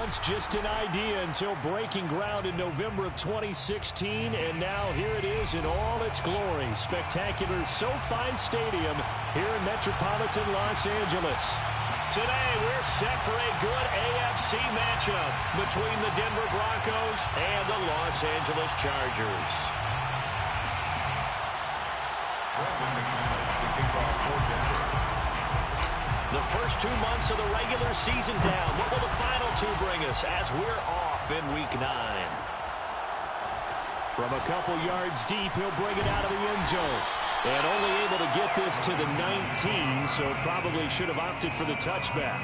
once just an idea until breaking ground in November of 2016, and now here it is in all its glory. Spectacular SoFi Stadium here in metropolitan Los Angeles. Today, we're set for a good AFC matchup between the Denver Broncos and the Los Angeles Chargers. The first 2 months of the regular season down. What will the final two bring us as we're off in Week 9? From a couple yards deep, he'll bring it out of the end zone. And only able to get this to the 19, so probably should have opted for the touchback.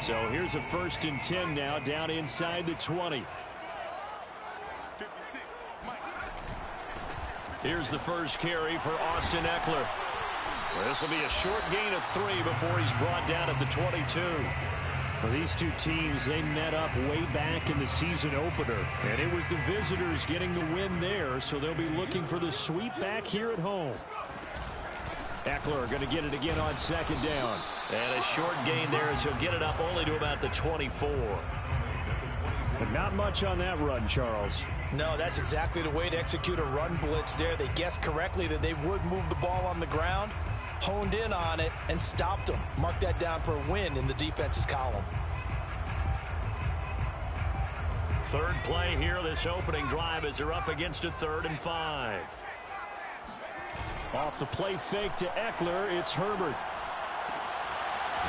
So here's a 1st and 10 now, down inside the 20. Here's the first carry for Austin Eckler. This will be a short gain of 3 before he's brought down at the 22. Well, these two teams, they met up way back in the season opener, and it was the visitors getting the win there, so they'll be looking for the sweep back here at home. Eckler going to get it again on 2nd down. And a short gain there as he'll get it up only to about the 24. But not much on that run, Charles. No, that's exactly the way to execute a run blitz there. They guessed correctly that they would move the ball on the ground, honed in on it, and stopped them. Mark that down for a win in the defense's column. Third play here, this opening drive as they're up against a 3rd and 5. Off the play fake to Eckler, it's Herbert.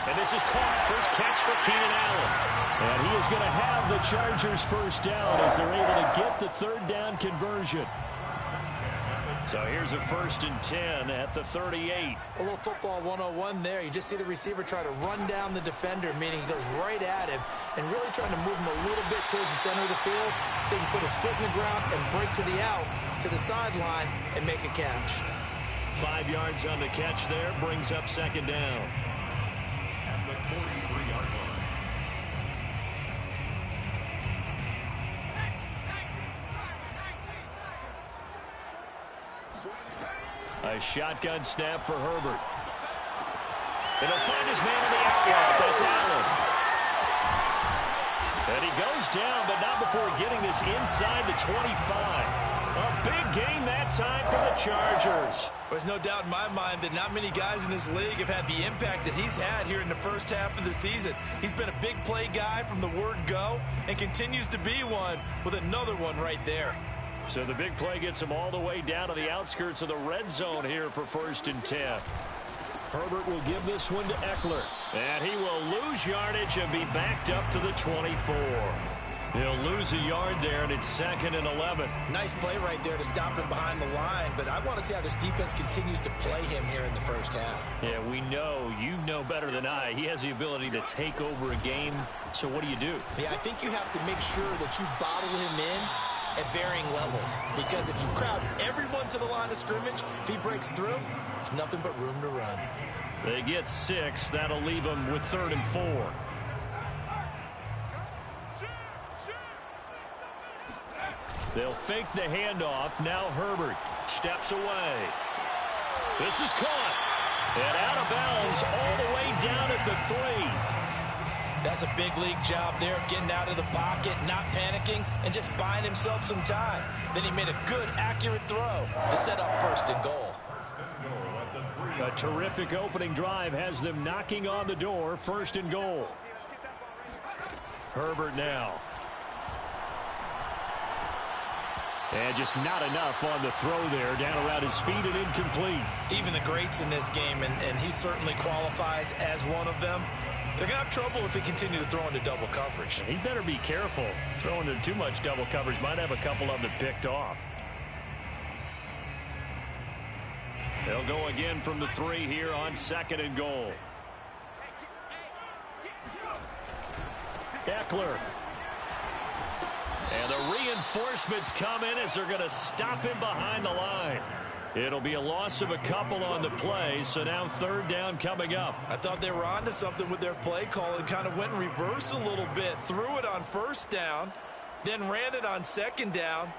And this is caught. First catch for Keenan Allen. And he is going to have the Chargers first down as they're able to get the 3rd down conversion. So here's a 1st and 10 at the 38. A little football 101 there. You just see the receiver try to run down the defender, meaning he goes right at him and really trying to move him a little bit towards the center of the field so he can put his foot in the ground and break to the out, to the sideline, and make a catch. 5 yards on the catch there, brings up 2nd down. At the 43-yard line. A shotgun snap for Herbert. And he'll find his man in the outright. That's Allen. And he goes down, but not before getting this inside the 25. A big gain that time for the Chargers. There's no doubt in my mind that not many guys in this league have had the impact that he's had here in the first half of the season. He's been a big play guy from the word go and continues to be one with another one right there. So the big play gets him all the way down to the outskirts of the red zone here for 1st and 10. Herbert will give this one to Eckler. And he will lose yardage and be backed up to the 24. He'll lose a yard there, and it's 2nd and 11. Nice play right there to stop him behind the line, but I want to see how this defense continues to play him here in the first half. Yeah, we know, you know better than I, he has the ability to take over a game, so what do you do? Yeah, I think you have to make sure that you bottle him in at varying levels, because if you crowd everyone to the line of scrimmage, if he breaks through, there's nothing but room to run. They get 6. That'll leave them with 3rd and 4. They'll fake the handoff. Now Herbert steps away. This is caught. And out of bounds all the way down at the 3. That's a big league job there of getting out of the pocket, not panicking, and just buying himself some time. Then he made a good, accurate throw to set up 1st and goal. A terrific opening drive has them knocking on the door. 1st and goal. Herbert now. And just not enough on the throw there. Down around his feet and incomplete. Even the greats in this game, and he certainly qualifies as one of them, they're going to have trouble if they continue to throw into double coverage. He better be careful. Throwing into too much double coverage might have a couple of them picked off. They'll go again from the 3 here on 2nd and goal. Eckler. And the reinforcements come in as they're going to stop him behind the line. It'll be a loss of a couple on the play, so now third down coming up. I thought they were onto something with their play call and kind of went in reverse a little bit. Threw it on first down, then ran it on second down.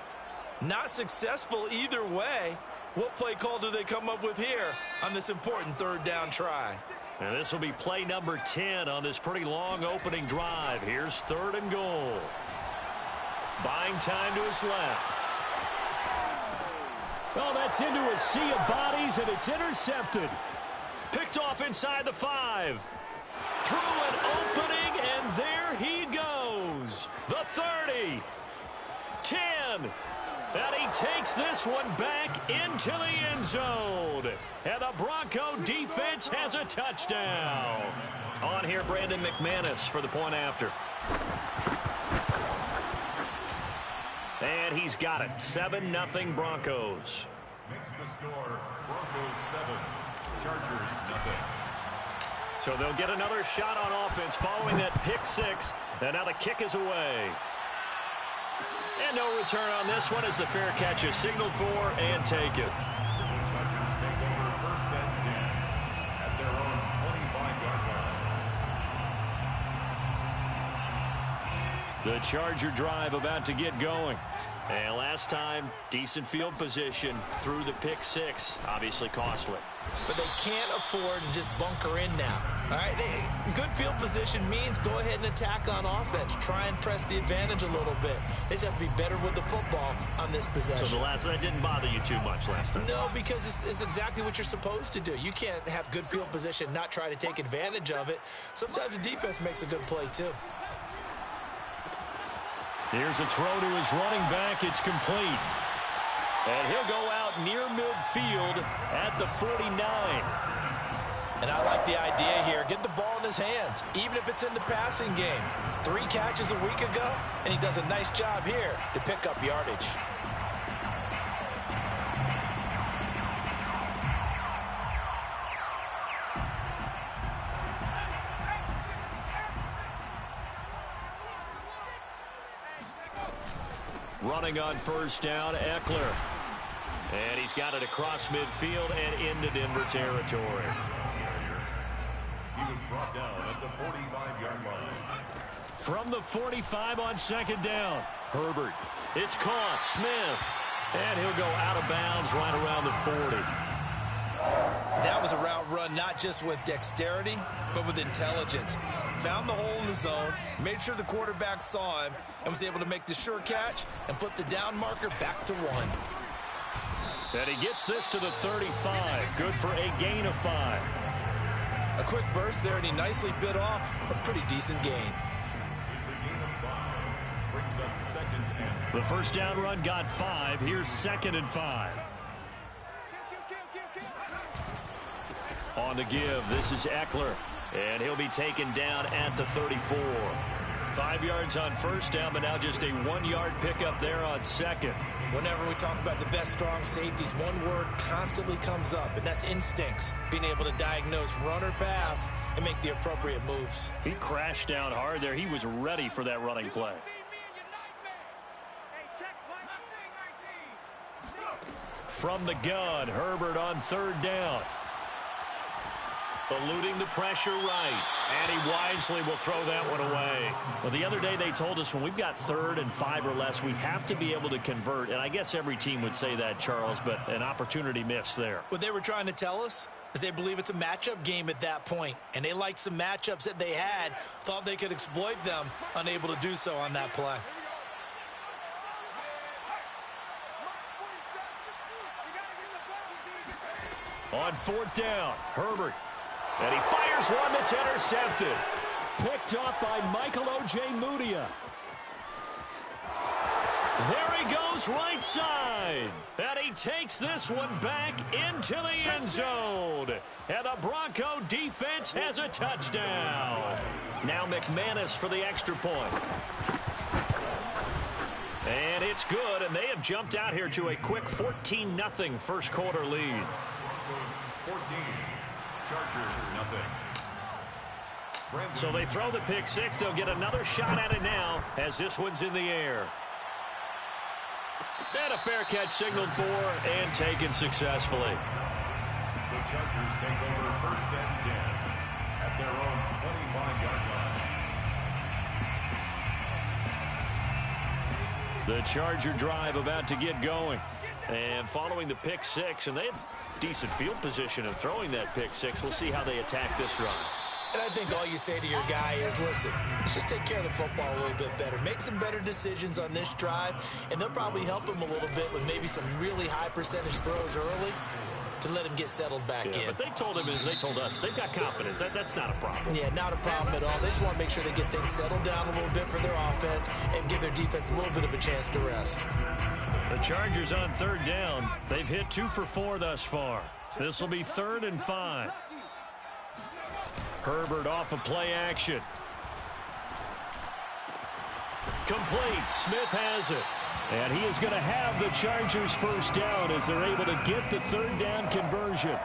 Not successful either way. What play call do they come up with here on this important third down try? And this will be play number 10 on this pretty long opening drive. Here's third and goal. Buying time to his left. Oh, that's into a sea of bodies, and it's intercepted. Picked off inside the 5. Through an opening, and there he goes. The 30. 10. And he takes this one back into the end zone. And the Bronco defense has a touchdown. On here, Brandon McManus for the point after. And he's got it. 7-0 Broncos. Makes the score Broncos 7, Chargers 0. So they'll get another shot on offense following that pick 6. And now the kick is away. And no return on this one as the fair catch is signaled for and taken. The Chargers take over first and 10 at their own 25-yard line. The Charger drive about to get going. And last time, decent field position through the pick 6. Obviously costly. But they can't afford to just bunker in now. All right, good field position means go ahead and attack on offense. Try and press the advantage a little bit. They just have to be better with the football on this possession. So that didn't bother you too much last time? No, because it's exactly what you're supposed to do. You can't have good field position, not try to take advantage of it. Sometimes the defense makes a good play, too. Here's a throw to his running back. It's complete. And he'll go out near midfield at the 49. And I like the idea here. Get the ball in his hands, even if it's in the passing game. 3 catches a week ago, and he does a nice job here to pick up yardage. Running on first down, Eckler. And he's got it across midfield and into Denver territory. He was brought down at the 45-yard line. From the 45 on second down, Herbert. It's caught, Smith. And he'll go out of bounds right around the 40. That was a route run not just with dexterity, but with intelligence. Found the hole in the zone, made sure the quarterback saw him, and was able to make the sure catch and flip the down marker back to 1. And he gets this to the 35. Good for a gain of 5. A quick burst there, and he nicely bit off a pretty decent gain. It's a gain of 5. Brings up second and... The first down run got 5. Here's second and 5. On the give, this is Eckler. And he'll be taken down at the 34. 5 yards on first down, but now just a 1-yard pickup there on second. Whenever we talk about the best strong safeties, one word constantly comes up, and that's instincts. Being able to diagnose run or pass and make the appropriate moves. He crashed down hard there. He was ready for that running play. From the gun, Herbert on third down. Eluding the pressure right. And he wisely will throw that one away. Well, the other day they told us when we've got 3rd and 5 or less, we have to be able to convert. And I guess every team would say that, Charles, but an opportunity missed there. What they were trying to tell us is they believe it's a matchup game at that point. And they liked some matchups that they had, thought they could exploit them, unable to do so on that play. On 4th down, Herbert. And he fires one that's intercepted. Picked up by Michael Ojemudia. There he goes right side. And he takes this one back into the end zone. And the Bronco defense has a touchdown. Now McManus for the extra point. And it's good, and they have jumped out here to a quick 14-0 first quarter lead. Broncos 14, Chargers 0. So they throw the pick 6. They'll get another shot at it now as this one's in the air. And a fair catch signaled for and taken successfully. The Chargers take over 1st and 10 at their own 25-yard line. The Charger drive about to get going. And following the pick six, and they have decent field position of throwing that pick six. We'll see how they attack this run. And I think all you say to your guy is, listen, let's just take care of the football a little bit better. Make some better decisions on this drive, and they'll probably help him a little bit with maybe some really high percentage throws early to let him get settled back in. But they told him, and they told us, they've got confidence. That's not a problem. Yeah, not a problem at all. They just want to make sure they get things settled down a little bit for their offense and give their defense a little bit of a chance to rest. The Chargers on 3rd down. They've hit 2 for 4 thus far. This will be 3rd and 5. Herbert off of play action. Complete. Smith has it. And he is going to have the Chargers 1st down as they're able to get the 3rd down conversion.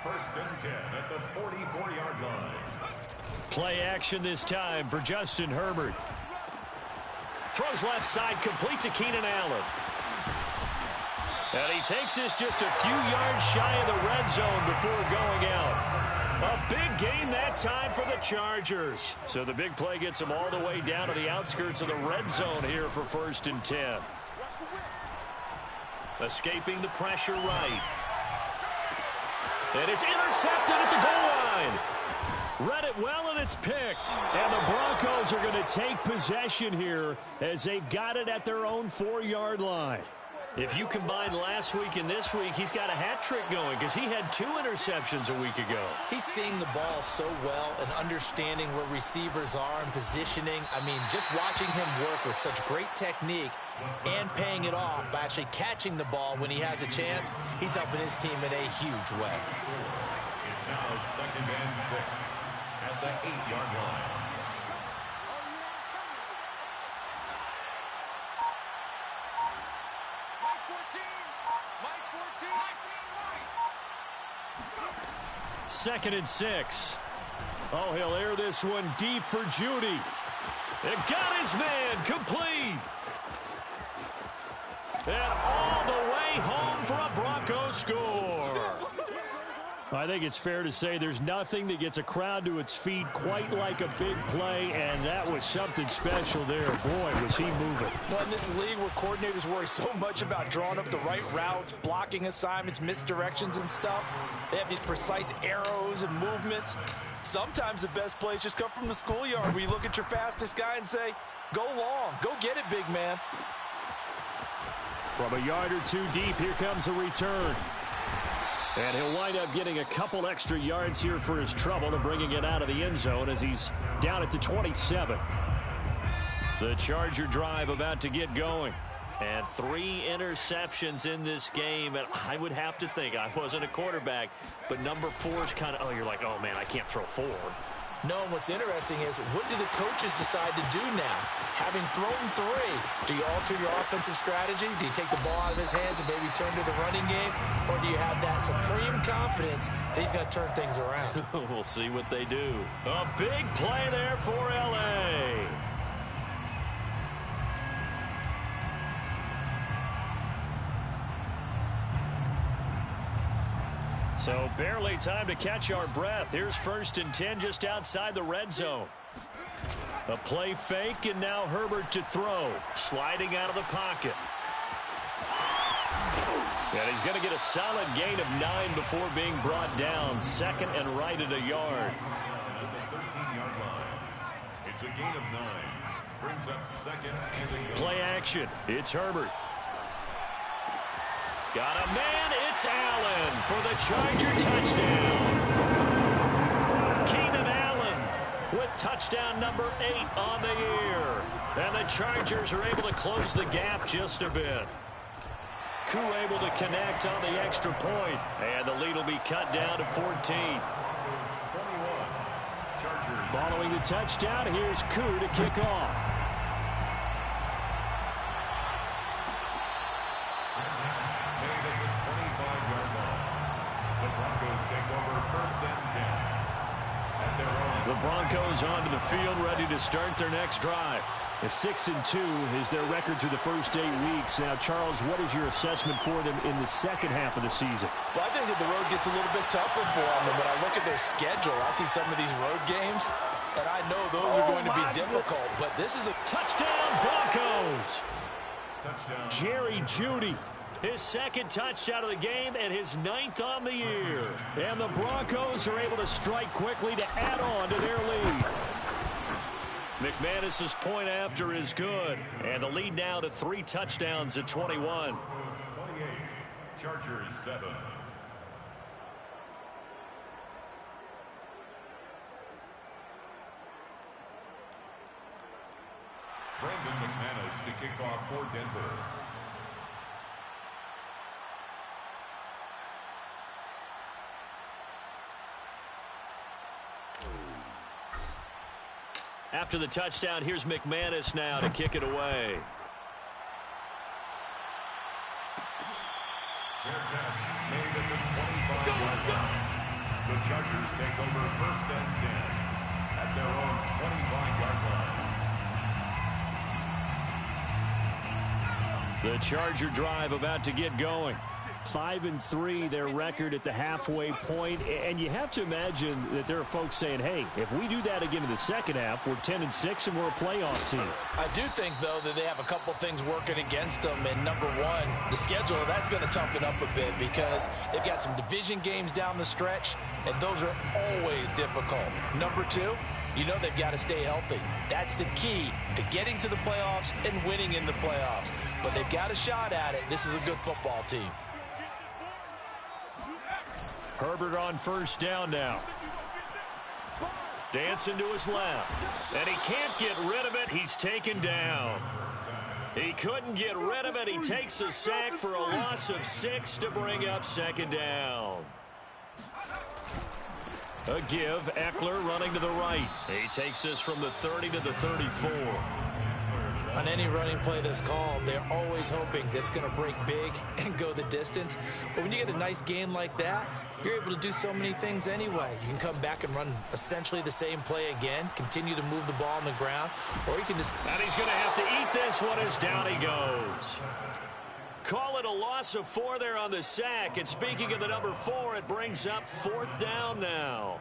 1st and 10 at the 44-yard line. Play action this time for Justin Herbert. Throws left side, complete to Keenan Allen. And he takes this just a few yards shy of the red zone before going out. A big gain that time for the Chargers. So the big play gets them all the way down to the outskirts of the red zone here for 1st and 10. Escaping the pressure right. And it's intercepted at the goal line. Read it well, and it's picked. And the Broncos are going to take possession here as they've got it at their own 4-yard line. If you combine last week and this week, he's got a hat trick going because he had 2 interceptions a week ago. He's seeing the ball so well and understanding where receivers are and positioning. I mean, just watching him work with such great technique and paying it off by actually catching the ball when he has a chance, he's helping his team in a huge way. It's now 2nd and 6 at the 8-yard line. Second and 6. Oh, he'll air this one deep for Judy. It got his man complete. And all the way home for a Broncos score. I think it's fair to say there's nothing that gets a crowd to its feet quite like a big play, and that was something special there. Boy, was he moving. Well, in this league where coordinators worry so much about drawing up the right routes, blocking assignments, misdirections and stuff, they have these precise arrows and movements. Sometimes the best plays just come from the schoolyard where you look at your fastest guy and say, go long, go get it, big man. From a yard or 2 deep, here comes a return. And he'll wind up getting a couple extra yards here for his trouble and bringing it out of the end zone as he's down at the 27. The Charger drive about to get going. And 3 interceptions in this game. And I would have to think, I wasn't a quarterback, but number 4 is kind of, oh, you're like, oh, man, I can't throw 4. No, and what's interesting is, what do the coaches decide to do now? Having thrown 3, do you alter your offensive strategy? Do you take the ball out of his hands and maybe turn to the running game? Or do you have that supreme confidence that he's going to turn things around? We'll see what they do. A big play there for L.A. So barely time to catch our breath. Here's 1st and 10 just outside the red zone. A play fake, and now Herbert to throw. Sliding out of the pocket. And he's going to get a solid gain of 9 before being brought down. 2nd and right at a yard. At the 13-yard line. It's a gain of 9. Brings up 2nd and a yard. Play action. It's Herbert. Got a man. It's Allen for the Charger touchdown. Keenan Allen with touchdown number 8 on the year. And the Chargers are able to close the gap just a bit. Koo able to connect on the extra point. And the lead will be cut down to 14. 21. Chargers. Following the touchdown, here's Koo to kick off. The Broncos onto the field, ready to start their next drive. A 6-2 is their record through the first 8 weeks. Now, Charles, what is your assessment for them in the second half of the season? Well, I think that the road gets a little bit tougher for them. And when I look at their schedule, I see some of these road games, and I know those are going to be difficult. But this is a touchdown, Broncos. Touchdown. Jerry Jeudy, his second touchdown of the game and his 9th on the year. And the Broncos are able to strike quickly to add on to their lead. McManus's point after is good. And the lead now to 3 touchdowns at 21. 28, Chargers 7. Brandon McManus to kick off for Denver. After the touchdown, here's McManus now to kick it away. Fair catch made at the 25-yard line. The Chargers take over 1st and 10 at their own 25-yard line. The Charger drive about to get going. 5-3 their record at the halfway point, and you have to imagine that there are folks saying, hey, if we do that again in the second half, we're 10-6 and we're a playoff team. I do think, though, that they have a couple things working against them. And number one, the schedule, that's going to toughen up a bit because they've got some division games down the stretch, and those are always difficult. Number two, you know they've got to stay healthy. That's the key to getting to the playoffs and winning in the playoffs. But they've got a shot at it. This is a good football team. Herbert on 1st down now. Dancing to his left. And he can't get rid of it. He's taken down. He couldn't get rid of it. He takes a sack for a loss of 6 to bring up 2nd down. A give. Eckler running to the right. He takes this from the 30 to the 34. On any running play that's called, they're always hoping that it's going to break big and go the distance. But when you get a nice game like that, you're able to do so many things anyway. You can come back and run essentially the same play again, continue to move the ball on the ground, or you can just... And he's going to have to eat this one as down he goes. Call it a loss of 4 there on the sack. And speaking of the number 4, it brings up 4th down now.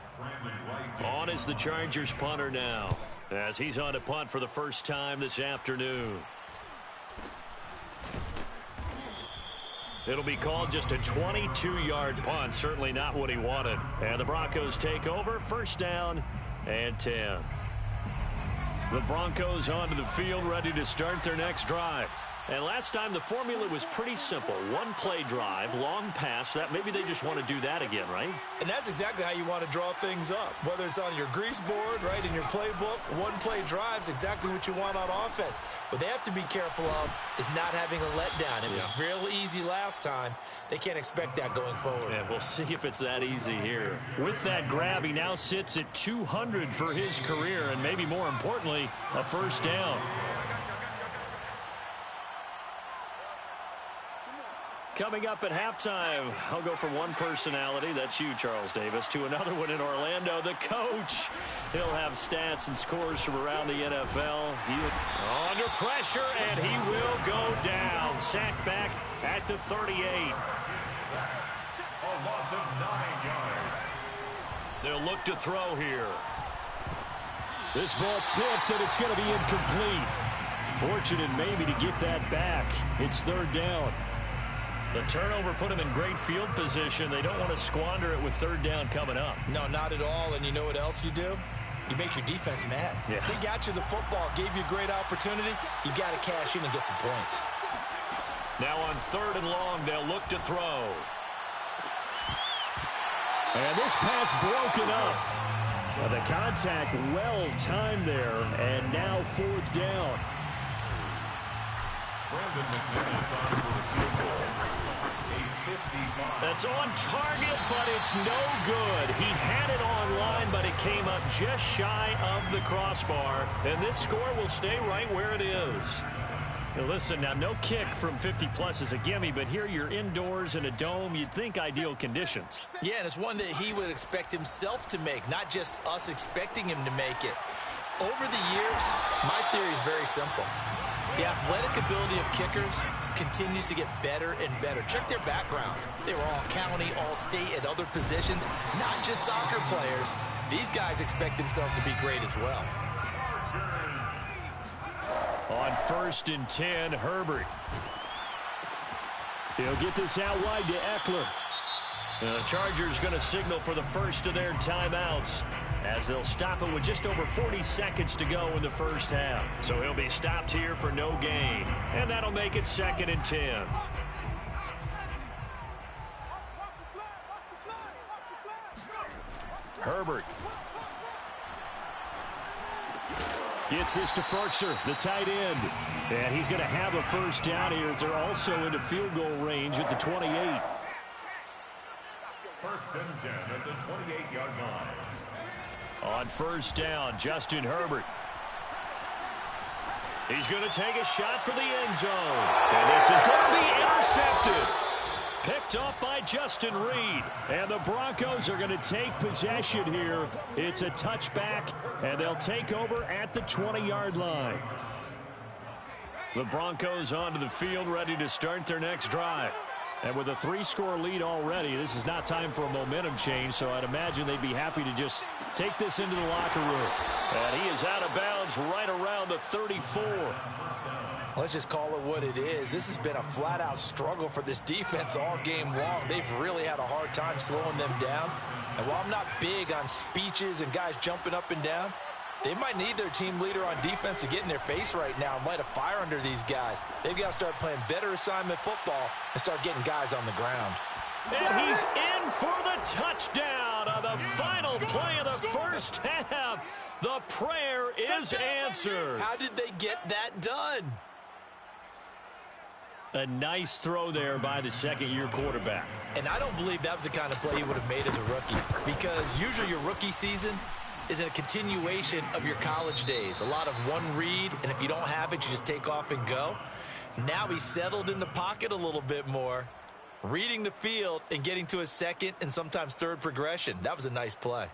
On is the Chargers punter now, as he's on to punt for the first time this afternoon. It'll be called just a 22-yard punt. Certainly not what he wanted. And the Broncos take over. 1st down and 10. The Broncos onto the field, ready to start their next drive. And last time the formula was pretty simple. 1-play drive, long pass. That maybe they just want to do that again, right? And that's exactly how you want to draw things up. Whether it's on your grease board, right, in your playbook, 1-play drive's exactly what you want on offense. What they have to be careful of is not having a letdown. It was real easy last time. They can't expect that going forward. Yeah, we'll see if it's that easy here. With that grab, he now sits at 200 for his career, and maybe more importantly, a 1st down. Coming up at halftime, I'll go from one personality, that's you, Charles Davis, to another one in Orlando, the coach. He'll have stats and scores from around the NFL. Under pressure, and he will go down. Sacked back at the 38. A loss of 9 yards. They'll look to throw here. This ball tipped, and it's going to be incomplete. Fortunate maybe to get that back. It's 3rd down. The turnover put him in great field position. They don't want to squander it with 3rd down coming up. No, not at all. And you know what else you do? You make your defense mad. Yeah. They got you the football, gave you a great opportunity. You got to cash in and get some points. Now on 3rd and long, they'll look to throw. And this pass broken up. Well, the contact well timed there, and now 4th down. Brandon McManus on for the field goal. A 55. That's on target, but it's no good. He had it on line, but it came up just shy of the crossbar. And this score will stay right where it is. Now listen, now no kick from 50-plus is a gimme, but here you're indoors in a dome. You'd think ideal conditions. Yeah, and it's one that he would expect himself to make, not just us expecting him to make it. Over the years, my theory is very simple. The athletic ability of kickers continues to get better and better. Check their background. They were all county, all state, at other positions, not just soccer players. These guys expect themselves to be great as well. On 1st and 10, Herbert. He'll get this out wide to Eckler. The Chargers going to signal for the first of their timeouts as they'll stop it with just over 40 seconds to go in the first half. So he'll be stopped here for no gain. And that'll make it 2nd and 10. Herbert. Gets this to Ferkser, the tight end. And he's going to have a first down here as they're also into field goal range at the 28. 1st and 10 at the 28-yard line. On 1st down, Justin Herbert. He's going to take a shot for the end zone. And this is going to be intercepted. Picked off by Justin Reed. And the Broncos are going to take possession here. It's a touchback, and they'll take over at the 20-yard line. The Broncos onto the field, ready to start their next drive. And with a 3-score lead already, this is not time for a momentum change, so I'd imagine they'd be happy to just take this into the locker room. And he is out of bounds right around the 34. Let's just call it what it is. This has been a flat-out struggle for this defense all game long. They've really had a hard time slowing them down. And while I'm not big on speeches and guys jumping up and down, they might need their team leader on defense to get in their face right now and light a fire under these guys. They've got to start playing better assignment football and start getting guys on the ground. And he's in for the touchdown on the final play of the first half. The prayer is answered. How did they get that done? A nice throw there by the second-year quarterback. And I don't believe that was the kind of play he would have made as a rookie, because usually your rookie season is a continuation of your college days. A lot of one read, and if you don't have it, you just take off and go. Now he's settled in the pocket a little bit more, reading the field and getting to a second and sometimes third progression. That was a nice play.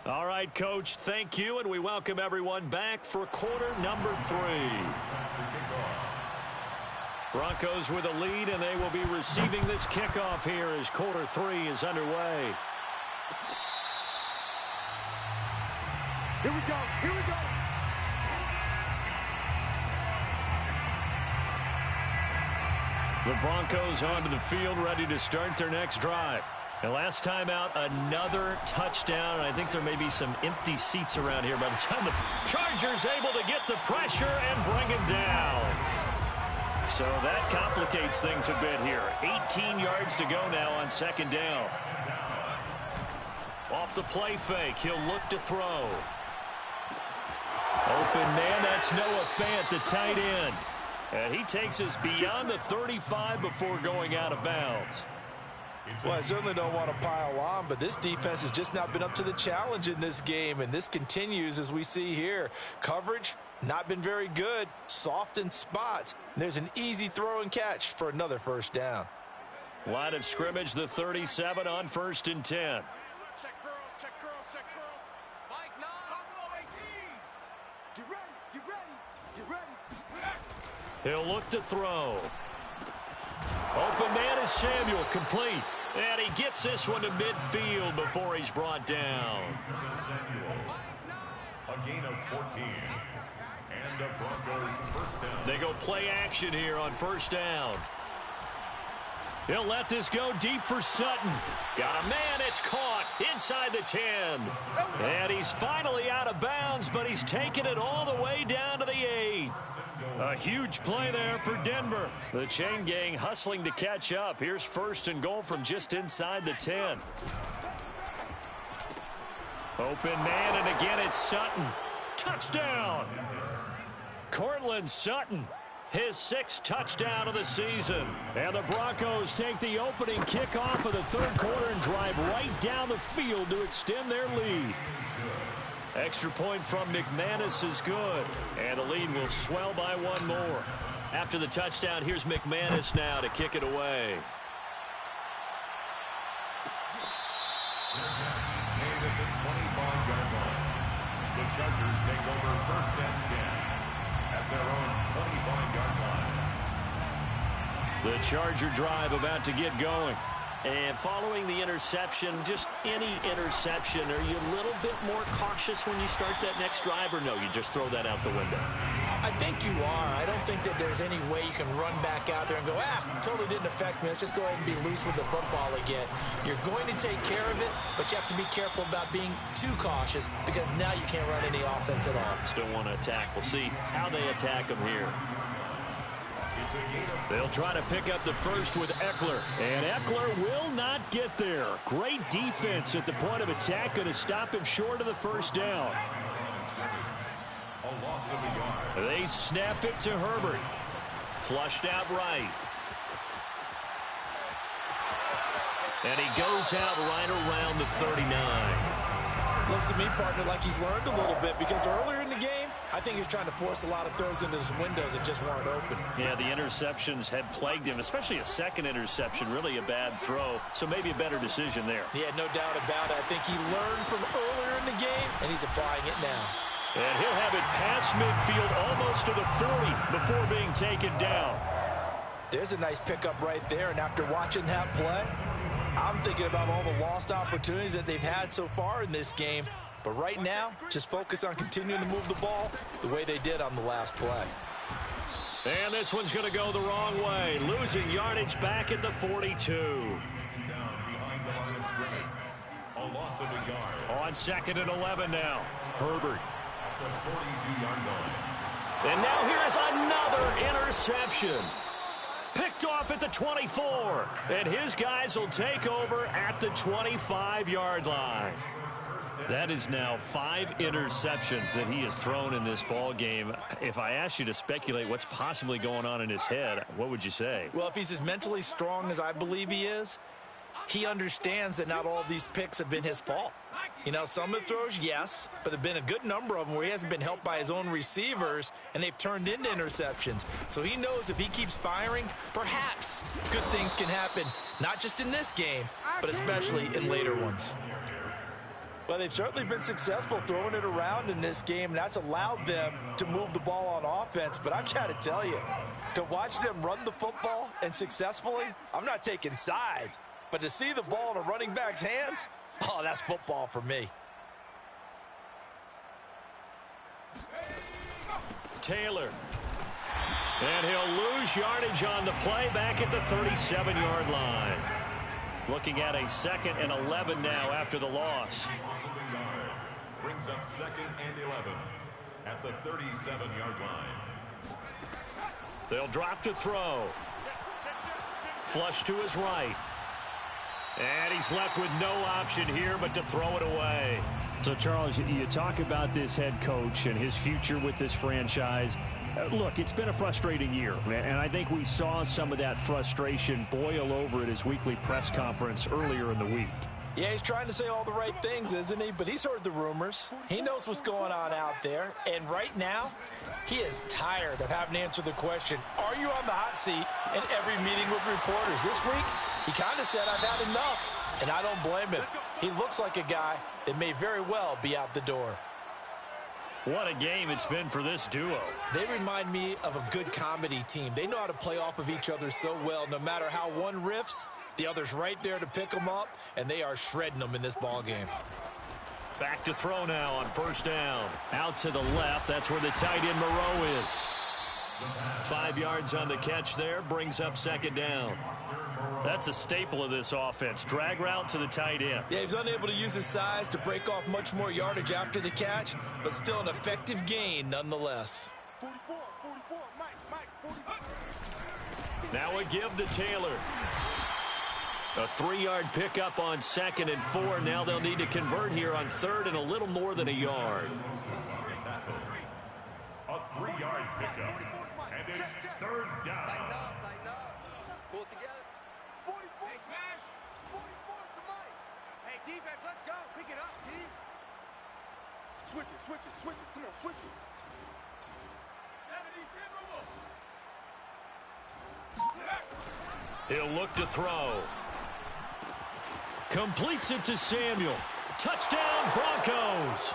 All right, Coach, thank you, and we welcome everyone back for quarter number 3. Broncos with a lead, and they will be receiving this kickoff here as quarter 3 is underway. Here we go. Here we go. The Broncos onto the field, ready to start their next drive. And last time out, another touchdown. I think there may be some empty seats around here by the time the Chargers able to get the pressure and bring him down. So that complicates things a bit here. 18 yards to go now on 2nd down. Off the play fake, he'll look to throw. Open man, that's Noah Fant, the tight end. And he takes us beyond the 35 before going out of bounds. Well, I certainly don't want to pile on, but this defense has just not been up to the challenge in this game, and this continues as we see here. Coverage, not been very good, soft in spots. There's an easy throw and catch for another first down. Line of scrimmage, the 37 on 1st and 10. Check curls, check curls, check curls. Mike, 9. Get ready, get ready, get ready. He'll look to throw. Open man is Samuel, complete. And he gets this one to midfield before he's brought down. A gain of 14. And the Broncos first down. They go play action here on 1st down. He'll let this go deep for Sutton. Got a man, it's caught inside the 10. And he's finally out of bounds, but he's taken it all the way down to the 8. A huge play there for Denver. The chain gang hustling to catch up. Here's 1st and goal from just inside the 10. Open man, and again it's Sutton. Touchdown! Cortland Sutton, his 6th touchdown of the season. And the Broncos take the opening kickoff of the 3rd quarter and drive right down the field to extend their lead. Extra point from McManus is good, and the lead will swell by one more. After the touchdown, here's McManus now to kick it away. Made at the 25-yard line. The Chargers take over 1st and 10 at their own 25-yard line. The Charger drive about to get going. And following the interception, just any interception, are you a little bit more cautious when you start that next drive, or no, you just throw that out the window? I think you are. I don't think that there's any way you can run back out there and go, totally didn't affect me. Let's just go ahead and be loose with the football again. You're going to take care of it, but you have to be careful about being too cautious because now you can't run any offense at all. Still want to attack. We'll see how they attack them here. They'll try to pick up the first with Eckler. And Eckler will not get there. Great defense at the point of attack. Going to stop him short of the first down. They snap it to Herbert. Flushed out right. And he goes out right around the 39. Looks to me, partner, like he's learned a little bit because earlier in the game, I think he was trying to force a lot of throws into some windows that just weren't open. Yeah, the interceptions had plagued him, especially a second interception, really a bad throw. So maybe a better decision there. Yeah, no doubt about it. I think he learned from earlier in the game, and he's applying it now. And he'll have it past midfield almost to the 40 before being taken down. There's a nice pickup right there, and after watching that play, I'm thinking about all the lost opportunities that they've had so far in this game. But right now, just focus on continuing to move the ball the way they did on the last play. And this one's going to go the wrong way. Losing yardage back at the 42. Down behind the line of scrimmage. A loss of a yard. On 2nd and 11 now. Herbert. At the 42-yard line. And now here's another interception. Picked off at the 24. And his guys will take over at the 25-yard line. That is now 5 interceptions that he has thrown in this ball game. If I asked you to speculate what's possibly going on in his head, what would you say? Well, if he's as mentally strong as I believe he is, he understands that not all of these picks have been his fault. You know, some of the throws, yes, but there have been a good number of them where he hasn't been helped by his own receivers, and they've turned into interceptions. So he knows if he keeps firing, perhaps good things can happen, not just in this game, but especially in later ones. Well, they've certainly been successful throwing it around in this game, and that's allowed them to move the ball on offense. But I've got to tell you, to watch them run the football and successfully, I'm not taking sides, but to see the ball in a running back's hands, oh, that's football for me. Taylor. And he'll lose yardage on the play back at the 37-yard line. Looking at a 2nd and 11 now after the loss. Brings up 2nd and 11 at the 37-yard line. They'll drop to throw. Flush to his right. And he's left with no option here but to throw it away. So, Charles, you talk about this head coach and his future with this franchise. Look, it's been a frustrating year, and I think we saw some of that frustration boil over at his weekly press conference earlier in the week. Yeah, he's trying to say all the right things, isn't he? But he's heard the rumors. He knows what's going on out there. And right now, he is tired of having to answer the question, are you on the hot seat in every meeting with reporters? This week, he kind of said, I've had enough. And I don't blame him. He looks like a guy that may very well be out the door. What a game it's been for this duo. They remind me of a good comedy team. They know how to play off of each other so well. No matter how one riffs, the other's right there to pick them up, and they are shredding them in this ball game. Back to throw now on 1st down. Out to the left. That's where the tight end Moreau is. 5 yards on the catch there. Brings up 2nd down. That's a staple of this offense. Drag route to the tight end. Yeah, he's unable to use his size to break off much more yardage after the catch, but still an effective gain nonetheless. 44, Mike, 44. Now a give to Taylor. A 3-yard pickup on 2nd and 4. Now they'll need to convert here on 3rd and a little more than a yard. A 3-yard pickup. And it's 3rd down. Tighten up. Pull it together. 44. Hey, smash. 44's the Mike. Hey, defense, let's go. Pick it up, D. Switch it. Come on, switch it. 70, He'll look to throw. Completes it to Samuel. Touchdown, Broncos.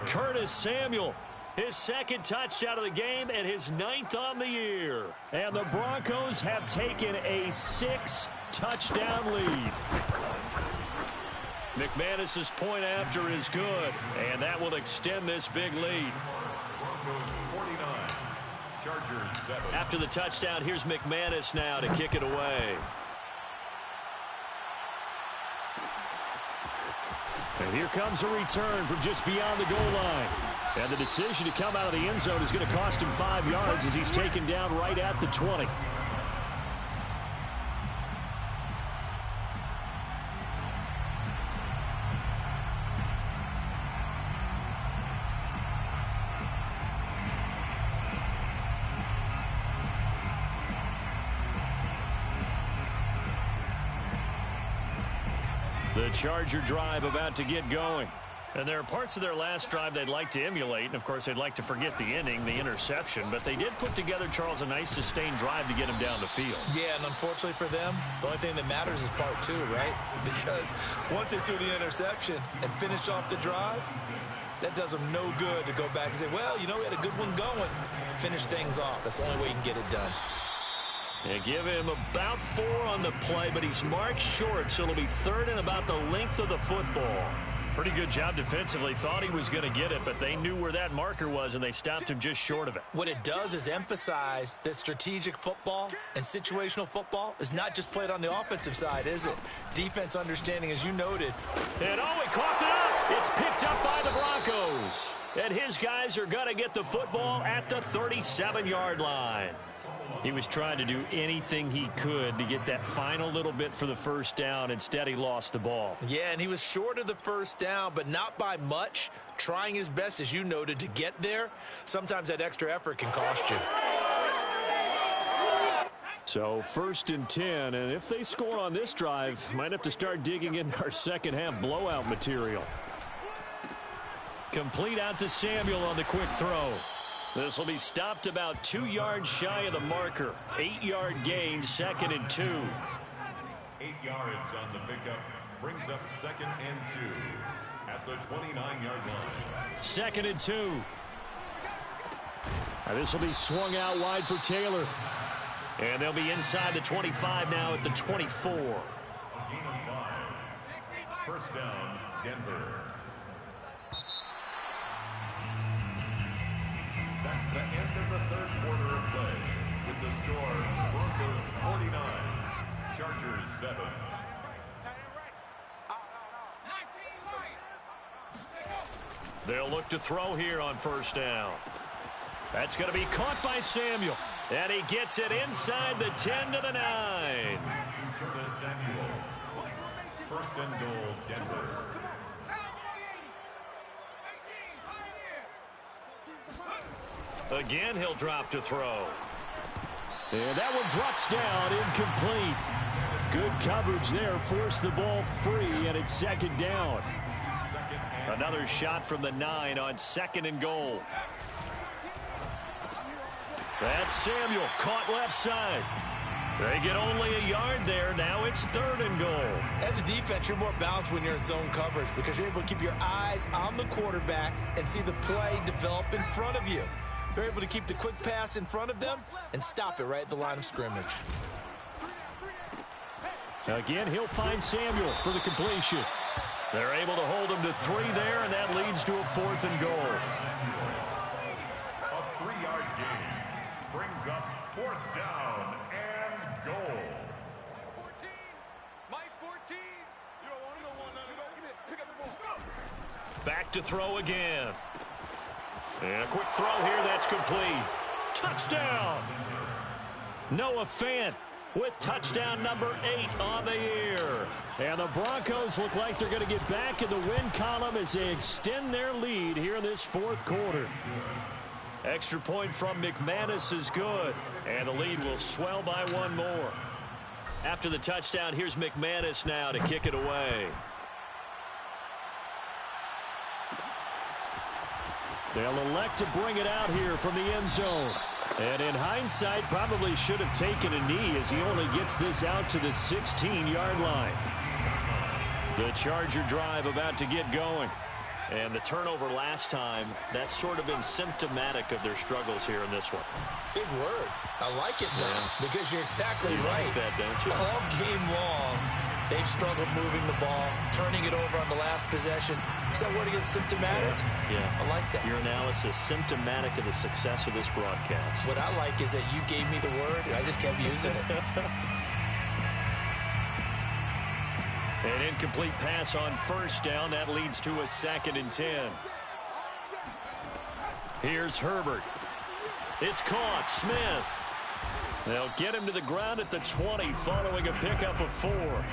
Curtis Samuel, his second touchdown of the game and his 9th on the year. And the Broncos have taken a 6-touchdown lead. McManus's point after is good, and that will extend this big lead. Broncos 49, Chargers 7. After the touchdown, here's McManus now to kick it away. And here comes a return from just beyond the goal line. And the decision to come out of the end zone is going to cost him 5 yards as he's taken down right at the 20. The Charger drive about to get going. And there are parts of their last drive they'd like to emulate. And, of course, they'd like to forget the ending, the interception. But they did put together, Charles, a nice sustained drive to get him down the field. Yeah, and unfortunately for them, the only thing that matters is part 2, right? Because once they threw the interception and finished off the drive, that does them no good to go back and say, well, you know, we had a good one going. Finish things off. That's the only way you can get it done. They give him about 4 on the play, but he's marked short, so it'll be 3rd and about the length of the football. Pretty good job defensively. Thought he was going to get it, but they knew where that marker was, and they stopped him just short of it. What it does is emphasize that strategic football and situational football is not just played on the offensive side, is it? Defense understanding, as you noted. And he coughed it up. It's picked up by the Broncos. And his guys are going to get the football at the 37-yard line. He was trying to do anything he could to get that final little bit for the first down. Instead, he lost the ball. Yeah, and he was short of the first down, but not by much. Trying his best, as you noted, to get there. Sometimes that extra effort can cost you. So 1st and 10, and if they score on this drive, might have to start digging in our second-half blowout material. Complete out to Samuel on the quick throw. This will be stopped about 2 yards shy of the marker. 8-yard gain, 2nd and 2. 8 yards on the pickup brings up 2nd and 2 at the 29-yard line. 2nd and 2. This will be swung out wide for Taylor. And they'll be inside the 25 now at the 24. Gain of 5. First down, Denver. That's the end of the 3rd quarter of play. With the score, Broncos 49, Chargers 7. They'll look to throw here on 1st down. That's going to be caught by Samuel. And he gets it inside the 10 to the 9. To Samuel. 1st and goal, Denver. Again, he'll drop to throw. And that one drops down, incomplete. Good coverage there, forced the ball free, and it's 2nd down. Another shot from the 9 on 2nd and goal. That's Samuel, caught left side. They get only a yard there. Now it's 3rd and goal. As a defense, you're more balanced when you're in zone coverage because you're able to keep your eyes on the quarterback and see the play develop in front of you. They're able to keep the quick pass in front of them and stop it right at the line of scrimmage. Again, he'll find Samuel for the completion. They're able to hold him to 3 there, and that leads to a 4th and goal. A 3-yard gain brings up 4th down and goal. 14. Mike 14. You don't want to go 1 now. You don't get it. Pick up the ball. Back to throw again. And a quick throw here. That's complete. Touchdown. Noah Fant with touchdown number 8 on the year. And the Broncos look like they're going to get back in the win column as they extend their lead here in this 4th quarter. Extra point from McManus is good. And the lead will swell by 1 more. After the touchdown, here's McManus now to kick it away. They'll elect to bring it out here from the end zone. And in hindsight, probably should have taken a knee as he only gets this out to the 16-yard line. The Charger drive about to get going. And the turnover last time, that's sort of been symptomatic of their struggles here in this one. Big word. I like it, though, because you're exactly you right. Like that, don't you? All game long, they've struggled moving the ball, turning it over on the last possession. Is that word again, symptomatic? Yeah. I like that. Your analysis, symptomatic of the success of this broadcast. What I like is that you gave me the word, and I just kept using it. An incomplete pass on first down. That leads to a 2nd and 10. Here's Herbert. It's caught. Smith. They'll get him to the ground at the 20 following a pickup of 4.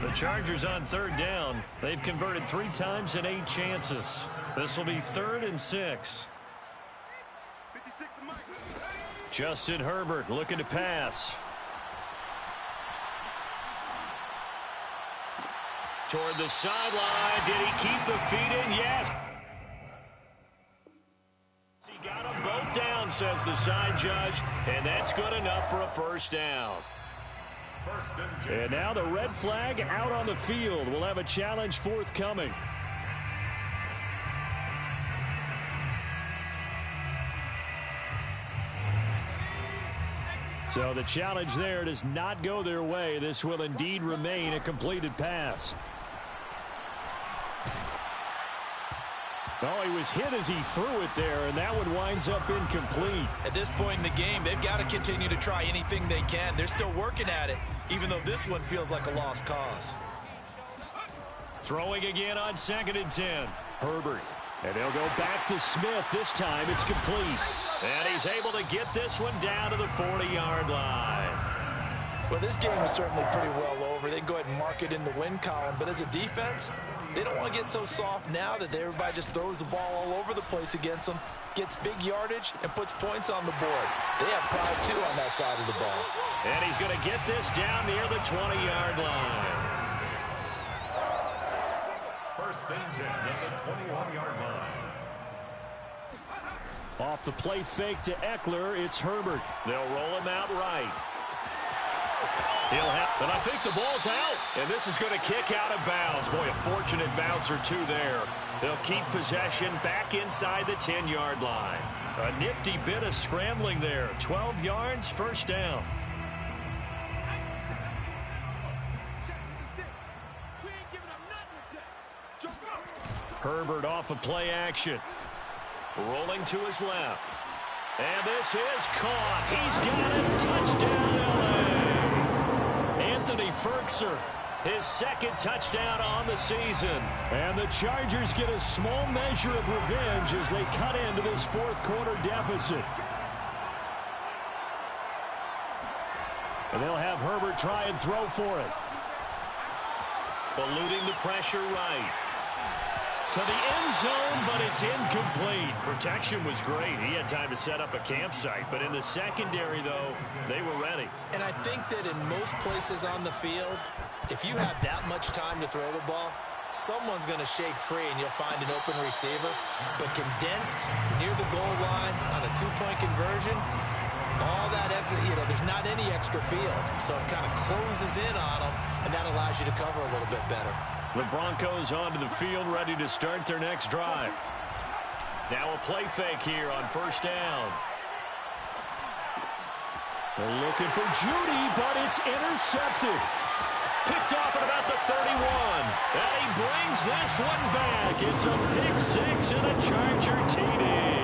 The Chargers on 3rd down. They've converted 3 times in 8 chances. This will be 3rd and 6. Justin Herbert looking to pass. Toward the sideline. Did he keep the feet in? Yes. He got them both down, says the side judge, and that's good enough for a first down. And now the red flag out on the field. We'll have a challenge forthcoming. So the challenge there does not go their way. This will indeed remain a completed pass. Oh, he was hit as he threw it there, and that one winds up incomplete. At this point in the game, they've got to continue to try anything they can. They're still working at it, even though this one feels like a lost cause. Throwing again on 2nd and 10. Herbert. And they'll go back to Smith. This time it's complete. And he's able to get this one down to the 40-yard line. Well, this game is certainly pretty well over. They can go ahead and mark it in the win column. But as a defense, they don't want to get so soft now that everybody just throws the ball all over the place against them, gets big yardage, and puts points on the board. They have pride, too, on that side of the ball. And he's going to get this down near the 20-yard line. 1st and 10 at the 21-yard line. Off the play fake to Eckler, it's Herbert. They'll roll him out right. And I think the ball's out. And this is going to kick out of bounds. Boy, a fortunate bounce or two there. They'll keep possession back inside the 10-yard line. A nifty bit of scrambling there. 12 yards, first down. Herbert off of play action. Rolling to his left. And this is caught. He's got it. Touchdown, L.A. Anthony Ferkser, his 2nd touchdown on the season. And the Chargers get a small measure of revenge as they cut into this 4th quarter deficit. And they'll have Herbert try and throw for it. Eluding the pressure right. To the end zone, but it's incomplete. Protection was great. He had time to set up a campsite. But in the secondary, though, they were ready. And I think that in most places on the field, if you have that much time to throw the ball, someone's going to shake free and you'll find an open receiver. But condensed near the goal line on a 2-point conversion, all that extra, there's not any extra field. So it kind of closes in on them, and that allows you to cover a little bit better. The Broncos onto the field, ready to start their next drive. Now a play fake here on first down. They're looking for Judy, but it's intercepted. Picked off at about the 31. And he brings this one back. It's a pick 6 and a Charger TD.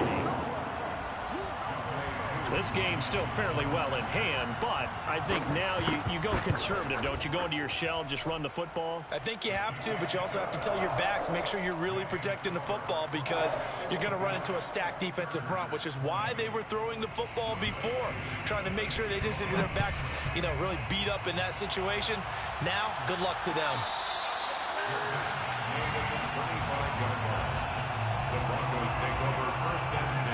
This game's still fairly well in hand, but I think now you go conservative, don't you? Go into your shell, just run the football? I think you have to, but you also have to tell your backs, make sure you're really protecting the football because you're going to run into a stacked defensive front, which is why they were throwing the football before, trying to make sure they just get their backs, really beat up in that situation. Now, good luck to them. The Broncos take over 1st and 10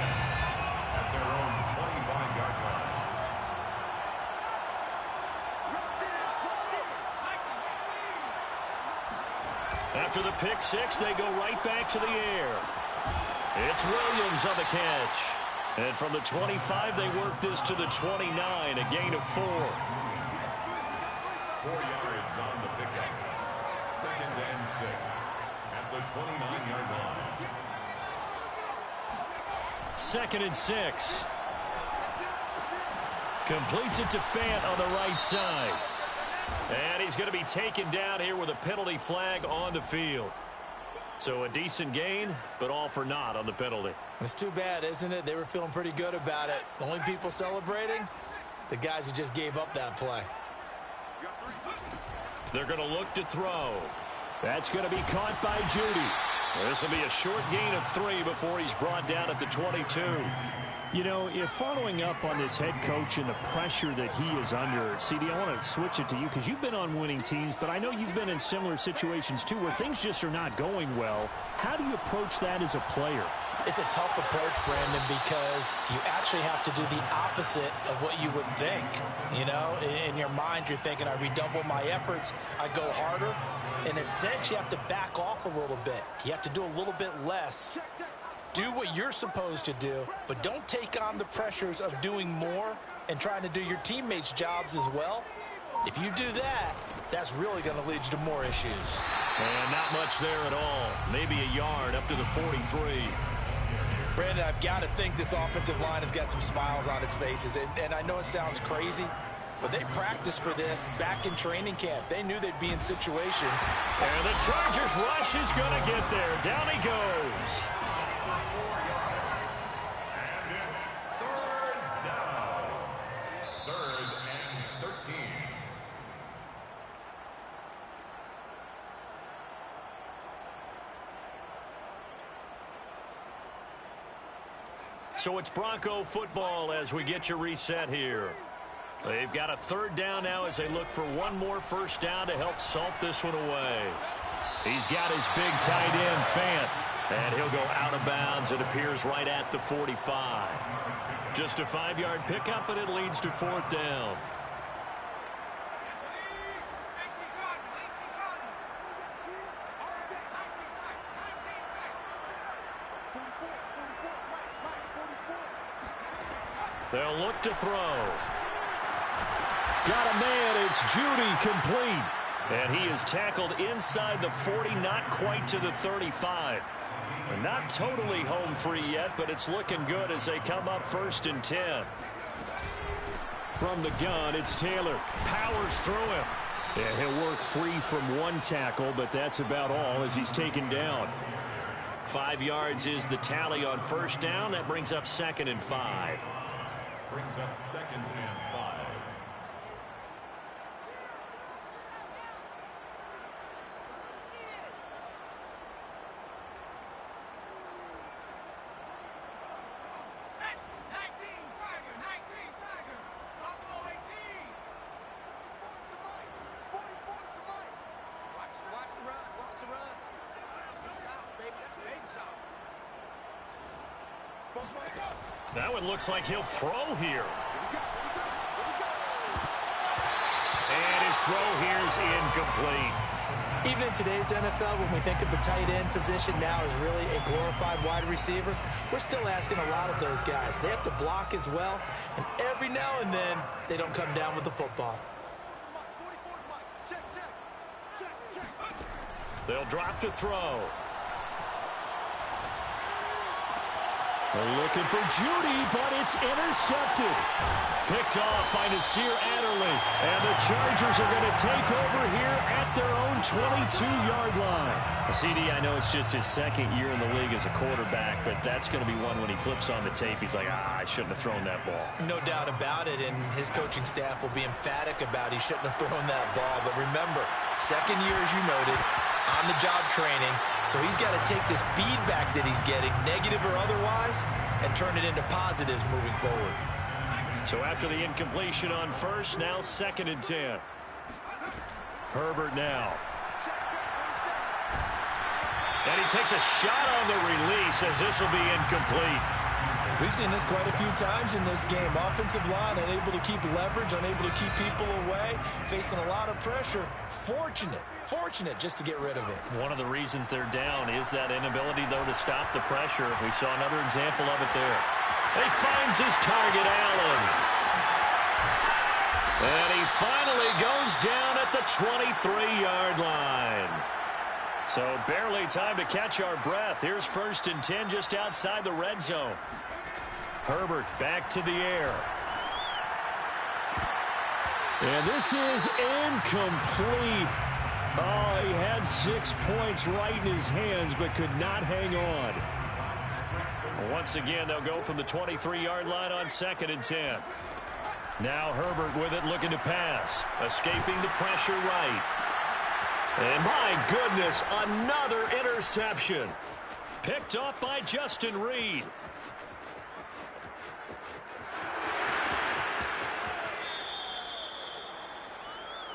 at their own 25-yard line. After the pick 6, they go right back to the air. It's Williams on the catch. And from the 25, they work this to the 29, a gain of 4. 4 yards on the pickup. 2nd and 6 at the 29-yard line. 2nd and 6. Completes it to Fant on the right side. And he's going to be taken down here with a penalty flag on the field. So a decent gain, but all for naught on the penalty. It's too bad, isn't it? They were feeling pretty good about it. The only people celebrating, the guys who just gave up that play. They're going to look to throw. That's going to be caught by Judy. This will be a short gain of 3 before he's brought down at the 22. You know, if following up on this head coach and the pressure that he is under, CD, I want to switch it to you because you've been on winning teams, but I know you've been in similar situations too where things just are not going well. How do you approach that as a player? It's a tough approach, Brandon, because you actually have to do the opposite of what you would think. You know, in your mind, you're thinking, I redouble my efforts, I go harder. In a sense, you have to back off a little bit. You have to do a little bit less. Do what you're supposed to do, but don't take on the pressures of doing more and trying to do your teammates' jobs as well. If you do that, that's really going to lead you to more issues. And not much there at all. Maybe a yard up to the 43. Brandon, I've got to think this offensive line has got some smiles on its faces. And I know it sounds crazy, but they practiced for this back in training camp. They knew they'd be in situations. And the Chargers rush is going to get there. Down he goes. And it's 3rd down. 3rd and 13. So it's Bronco football as we get you reset here. They've got a 3rd down now as they look for one more first down to help salt this one away. He's got his big tight end, Fant, and he'll go out of bounds. It appears right at the 45. Just a 5-yard pickup, and it leads to 4th down. They'll look to throw. Got a man. It's Judy, complete. And he is tackled inside the 40, not quite to the 35. And not totally home free yet, but it's looking good as they come up 1st and 10. From the gun, it's Taylor. Powers through him. And he'll work free from one tackle, but that's about all as he's taken down. 5 yards is the tally on first down. That brings up 2nd and 5. Brings up 2nd and 5. That one looks like he'll throw here. And his throw here's incomplete. Even in today's NFL, when we think of the tight end position now as really a glorified wide receiver, we're still asking a lot of those guys. They have to block as well, and every now and then, they don't come down with the football. They'll drop to throw. They're looking for Judy, but it's intercepted. Picked off by Nasir Adderley. And the Chargers are going to take over here at their own 22-yard line. CD, I know it's just his 2nd year in the league as a quarterback, but that's going to be one when he flips on the tape. He's like, I shouldn't have thrown that ball. No doubt about it, and his coaching staff will be emphatic about he shouldn't have thrown that ball. But remember, 2nd year, as you noted, on-the-job training. So he's got to take this feedback that he's getting, negative or otherwise, and turn it into positives moving forward. So after the incompletion on first, now 2nd and 10. Herbert now. And he takes a shot on the release as this will be incomplete. We've seen this quite a few times in this game. Offensive line unable to keep leverage, unable to keep people away, facing a lot of pressure. Fortunate just to get rid of it. One of the reasons they're down is that inability, though, to stop the pressure. We saw another example of it there. He finds his target, Allen. And he finally goes down at the 23-yard line. So barely time to catch our breath. Here's 1st and 10 just outside the red zone. Herbert back to the air. And this is incomplete. Oh, he had 6 points right in his hands but could not hang on. Once again, they'll go from the 23-yard line on 2nd and 10. Now Herbert with it, looking to pass. Escaping the pressure right. And my goodness, another interception. Picked off by Justin Reed.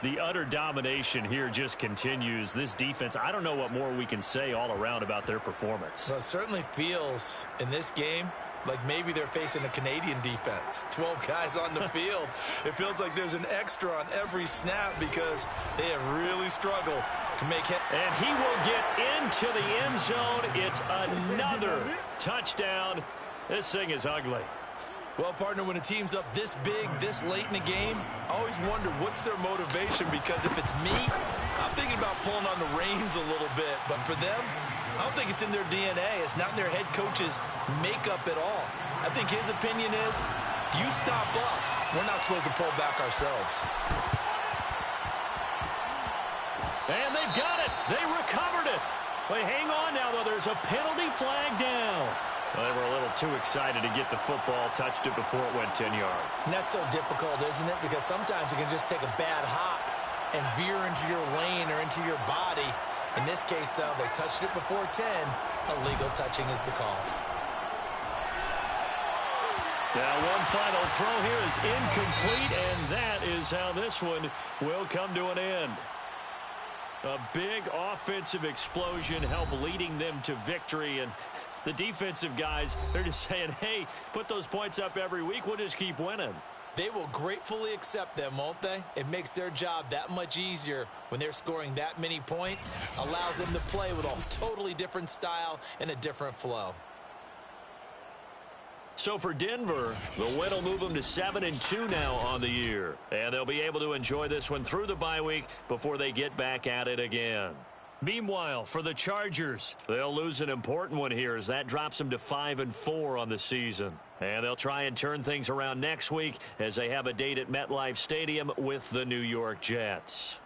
The utter domination here just continues. This defense, I don't know what more we can say all around about their performance. Well, it certainly feels in this game like maybe they're facing a Canadian defense. 12 guys on the field. It feels like there's an extra on every snap because they have really struggled to make it. And he will get into the end zone. It's another touchdown. This thing is ugly. Well, partner, when a team's up this big, this late in the game, I always wonder what's their motivation, because if it's me, I'm thinking about pulling on the reins a little bit. But for them, I don't think it's in their DNA. It's not in their head coach's makeup at all. I think his opinion is, you stop us, we're not supposed to pull back ourselves. And they've got it. They recovered it. But hang on now, though. There's a penalty flag down. Well, they were a little too excited to get the football, touched it before it went 10 yards. And that's so difficult, isn't it? Because sometimes you can just take a bad hop and veer into your lane or into your body. In this case, though, they touched it before 10. Illegal touching is the call. Now, one final throw here is incomplete, and that is how this one will come to an end. A big offensive explosion helped leading them to victory, and the defensive guys, they're just saying, hey, put those points up every week. We'll just keep winning. They will gratefully accept them, won't they? It makes their job that much easier when they're scoring that many points. Allows them to play with a totally different style and a different flow. So for Denver, the win will move them to 7-2 now on the year. And they'll be able to enjoy this one through the bye week before they get back at it again. Meanwhile, for the Chargers, they'll lose an important one here as that drops them to 5-4 on the season. And they'll try and turn things around next week as they have a date at MetLife Stadium with the New York Jets.